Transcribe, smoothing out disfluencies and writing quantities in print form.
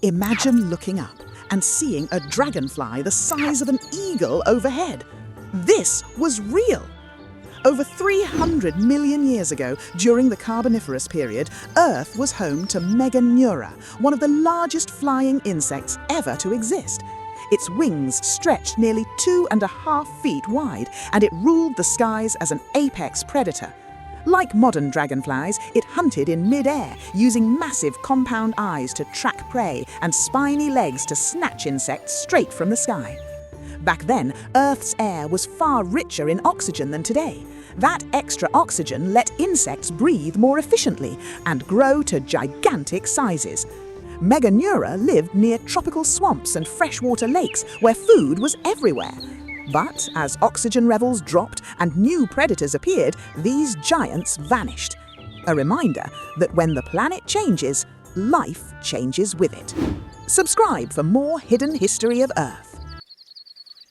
Imagine looking up and seeing a dragonfly the size of an eagle overhead. This was real. Over 300 million years ago, during the Carboniferous period, Earth was home to Meganeura, one of the largest flying insects ever to exist. Its wings stretched nearly 2.5 feet wide, and it ruled the skies as an apex predator. Like modern dragonflies, it hunted in mid-air, using massive compound eyes to track prey and spiny legs to snatch insects straight from the sky. Back then, Earth's air was far richer in oxygen than today. That extra oxygen let insects breathe more efficiently and grow to gigantic sizes. Meganeura lived near tropical swamps and freshwater lakes where food was everywhere. But as oxygen levels dropped and new predators appeared, these giants vanished. A reminder that when the planet changes, life changes with it. Subscribe for more hidden history of Earth.